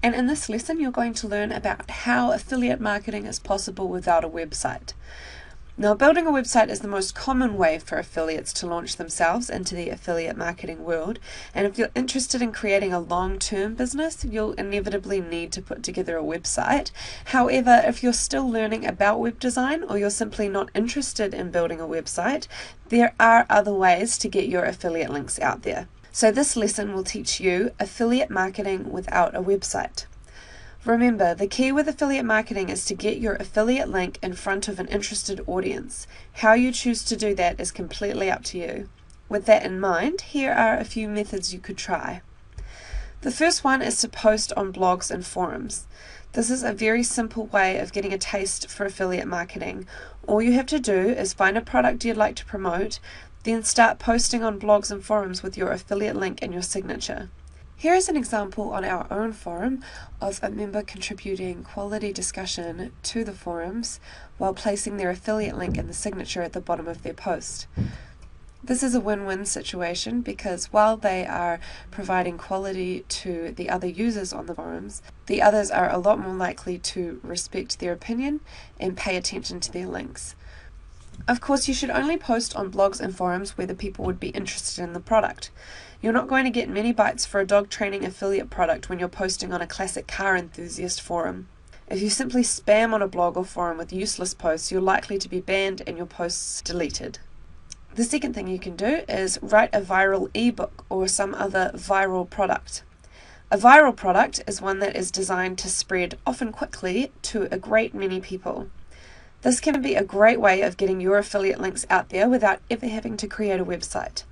and in this lesson you're going to learn about how affiliate marketing is possible without a website. Now, building a website is the most common way for affiliates to launch themselves into the affiliate marketing world, and if you're interested in creating a long-term business, you'll inevitably need to put together a website. However, if you're still learning about web design or you're simply not interested in building a website, there are other ways to get your affiliate links out there. So this lesson will teach you affiliate marketing without a website. Remember, the key with affiliate marketing is to get your affiliate link in front of an interested audience. How you choose to do that is completely up to you. With that in mind, here are a few methods you could try. The first one is to post on blogs and forums. This is a very simple way of getting a taste for affiliate marketing. All you have to do is find a product you'd like to promote, then start posting on blogs and forums with your affiliate link in your signature. Here is an example on our own forum of a member contributing quality discussion to the forums while placing their affiliate link in the signature at the bottom of their post. This is a win-win situation because while they are providing quality to the other users on the forums, the others are a lot more likely to respect their opinion and pay attention to their links. Of course, you should only post on blogs and forums where the people would be interested in the product. You're not going to get many bites for a dog training affiliate product when you're posting on a classic car enthusiast forum. If you simply spam on a blog or forum with useless posts, you're likely to be banned and your posts deleted. The second thing you can do is write a viral ebook or some other viral product. A viral product is one that is designed to spread often quickly to a great many people. This can be a great way of getting your affiliate links out there without ever having to create a website.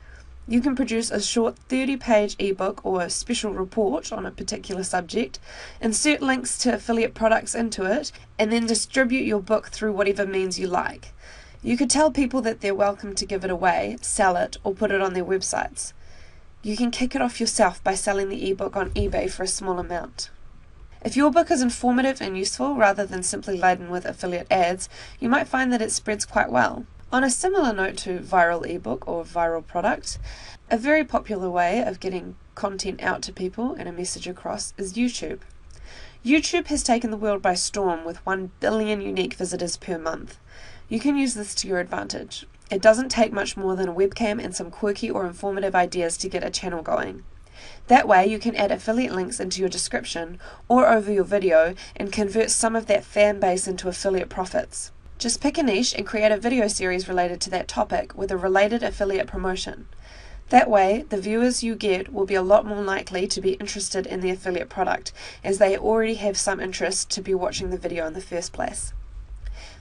You can produce a short 30-page ebook or a special report on a particular subject, insert links to affiliate products into it, and then distribute your book through whatever means you like. You could tell people that they're welcome to give it away, sell it, or put it on their websites. You can kick it off yourself by selling the ebook on eBay for a small amount. If your book is informative and useful rather than simply laden with affiliate ads, you might find that it spreads quite well. On a similar note to viral ebook or viral product, a very popular way of getting content out to people and a message across is YouTube. YouTube has taken the world by storm with 1 billion unique visitors per month. You can use this to your advantage. It doesn't take much more than a webcam and some quirky or informative ideas to get a channel going. That way you can add affiliate links into your description or over your video and convert some of that fan base into affiliate profits. Just pick a niche and create a video series related to that topic with a related affiliate promotion. That way, the viewers you get will be a lot more likely to be interested in the affiliate product, as they already have some interest to be watching the video in the first place.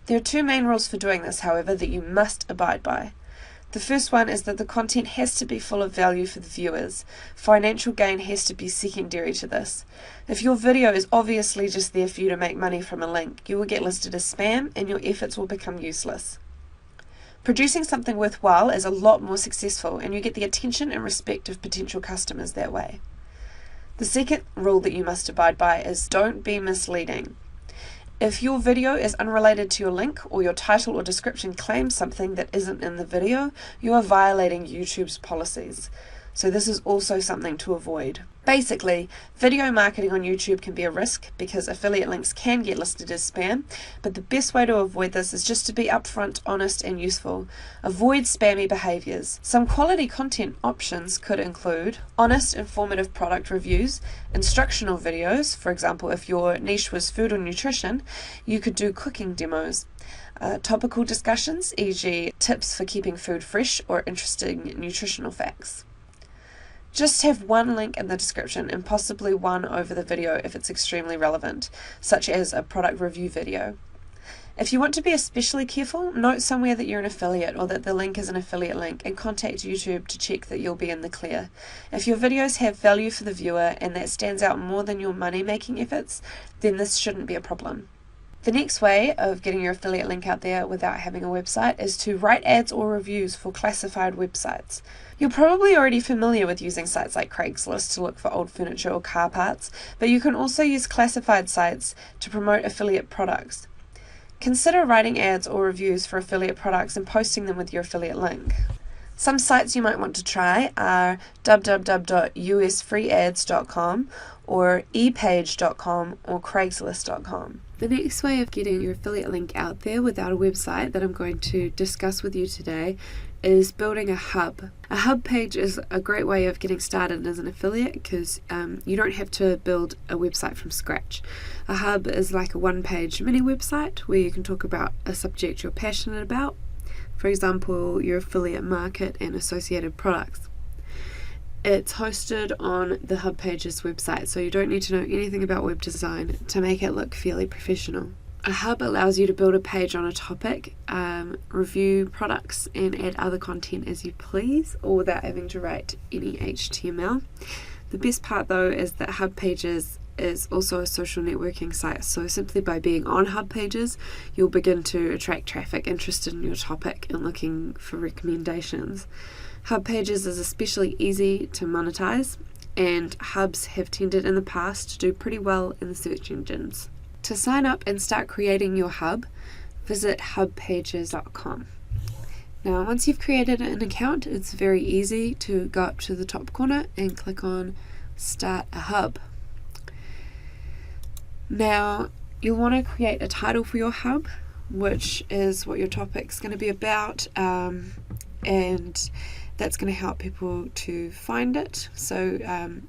There are two main rules for doing this, however, that you must abide by. The first one is that the content has to be full of value for the viewers. Financial gain has to be secondary to this. If your video is obviously just there for you to make money from a link, you will get listed as spam and your efforts will become useless. Producing something worthwhile is a lot more successful and you get the attention and respect of potential customers that way. The second rule that you must abide by is don't be misleading. If your video is unrelated to your link or your title or description claims something that isn't in the video, you are violating YouTube's policies. So this is also something to avoid. Basically, video marketing on YouTube can be a risk because affiliate links can get listed as spam, but the best way to avoid this is just to be upfront, honest and useful. Avoid spammy behaviors. Some quality content options could include honest, informative product reviews, instructional videos. For example, if your niche was food or nutrition, you could do cooking demos. Topical discussions, e.g. tips for keeping food fresh or interesting nutritional facts. Just have one link in the description and possibly one over the video if it's extremely relevant, such as a product review video. If you want to be especially careful, note somewhere that you're an affiliate or that the link is an affiliate link and contact YouTube to check that you'll be in the clear. If your videos have value for the viewer and that stands out more than your money-making efforts, then this shouldn't be a problem. The next way of getting your affiliate link out there without having a website is to write ads or reviews for classified websites. You're probably already familiar with using sites like Craigslist to look for old furniture or car parts, but you can also use classified sites to promote affiliate products. Consider writing ads or reviews for affiliate products and posting them with your affiliate link. Some sites you might want to try are www.usfreeads.com or epage.com or craigslist.com. The next way of getting your affiliate link out there without a website that I'm going to discuss with you today is building a hub. A hub page is a great way of getting started as an affiliate because you don't have to build a website from scratch. A hub is like a one-page mini website where you can talk about a subject you're passionate about. For example, your affiliate market and associated products. It's hosted on the Hub Pages website, so you don't need to know anything about web design to make it look fairly professional. A hub allows you to build a page on a topic, review products, and add other content as you please, all without having to write any HTML. The best part though is that Hub Pages is also a social networking site, so simply by being on Hub Pages you'll begin to attract traffic interested in your topic and looking for recommendations. Hub Pages is especially easy to monetize, and hubs have tended in the past to do pretty well in the search engines. To sign up and start creating your hub, visit hubpages.com. Now once you've created an account, it's very easy to go up to the top corner and click on Start a Hub. Now you'll want to create a title for your hub, which is what your topic's going to be about, and that's going to help people to find it. So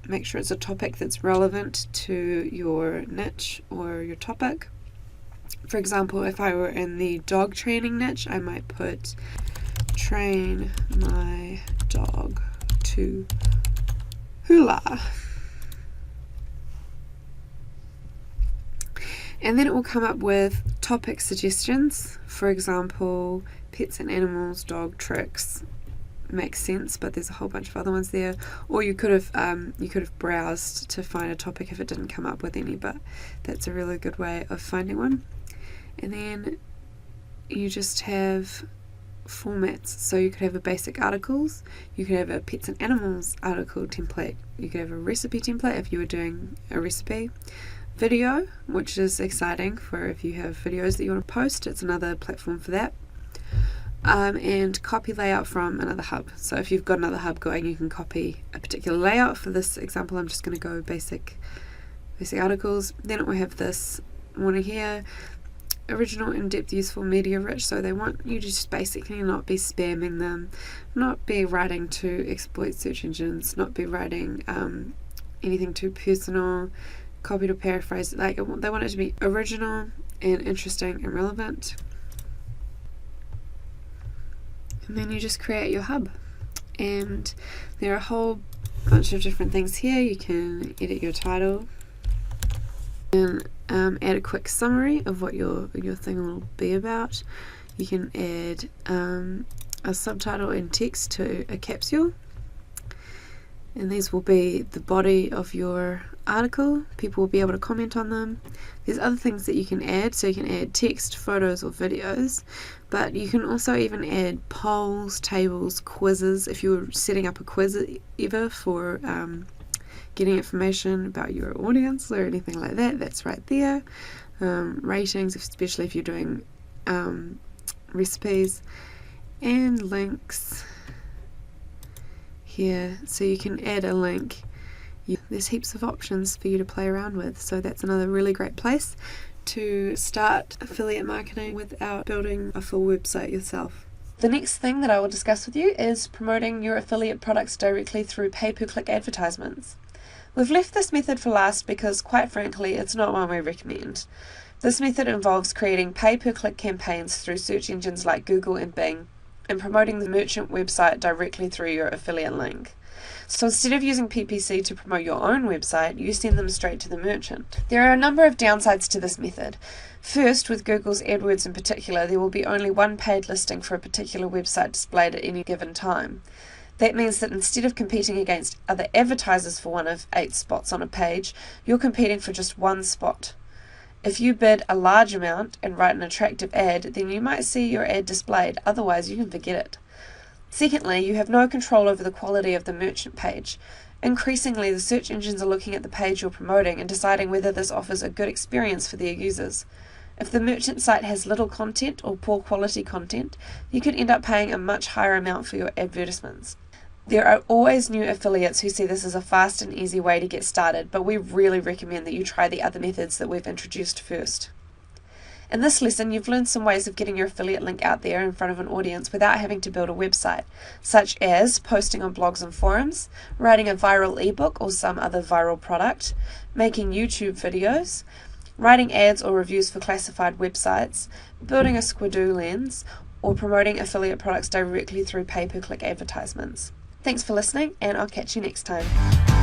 make sure it's a topic that's relevant to your niche or your topic. For example, if I were in the dog training niche, I might put train my dog to hula. And then it will come up with topic suggestions. For example, pets and animals, dog tricks. Makes sense, but there's a whole bunch of other ones there. Or you could have browsed to find a topic if it didn't come up with any, but that's a really good way of finding one. And then you just have formats. So you could have a basic articles, you could have a pets and animals article template, you could have a recipe template if you were doing a recipe. Video, which is exciting for if you have videos that you want to post, it's another platform for that. And copy layout from another hub. So if you've got another hub going, you can copy a particular layout. For this example, I'm just going to go basic articles. Then it will have this one here, original, in-depth, useful, media rich. So they want you to just basically not be spamming them, not be writing to exploit search engines, not be writing anything too personal, copied or paraphrased. Like they want it to be original and interesting and relevant. And then you just create your hub, and there are a whole bunch of different things here. You can edit your title and add a quick summary of what your thing will be about. You can add a subtitle and text to a capsule, and these will be the body of your article. People will be able to comment on them. There's other things that you can add, so you can add text, photos or videos, but you can also even add polls, tables, quizzes. If you're setting up a quiz ever for getting information about your audience or anything like that, that's right there. Ratings, especially if you're doing recipes, and links here, so you can add a link. There's heaps of options for you to play around with, so that's another really great place to start affiliate marketing without building a full website yourself. The next thing that I will discuss with you is promoting your affiliate products directly through pay-per-click advertisements. We've left this method for last because, quite frankly, it's not one we recommend. This method involves creating pay-per-click campaigns through search engines like Google and Bing, and promoting the merchant website directly through your affiliate link. So instead of using PPC to promote your own website, you send them straight to the merchant. There are a number of downsides to this method. First, with Google's AdWords in particular, there will be only one paid listing for a particular website displayed at any given time. That means that instead of competing against other advertisers for one of 8 spots on a page, you're competing for just one spot. If you bid a large amount and write an attractive ad, then you might see your ad displayed, otherwise you can forget it. Secondly, you have no control over the quality of the merchant page. Increasingly, the search engines are looking at the page you're promoting and deciding whether this offers a good experience for their users. If the merchant site has little content or poor quality content, you could end up paying a much higher amount for your advertisements. There are always new affiliates who see this as a fast and easy way to get started, but we really recommend that you try the other methods that we've introduced first. In this lesson, you've learned some ways of getting your affiliate link out there in front of an audience without having to build a website, such as posting on blogs and forums, writing a viral ebook or some other viral product, making YouTube videos, writing ads or reviews for classified websites, building a Squidoo lens, or promoting affiliate products directly through pay-per-click advertisements. Thanks for listening, and I'll catch you next time.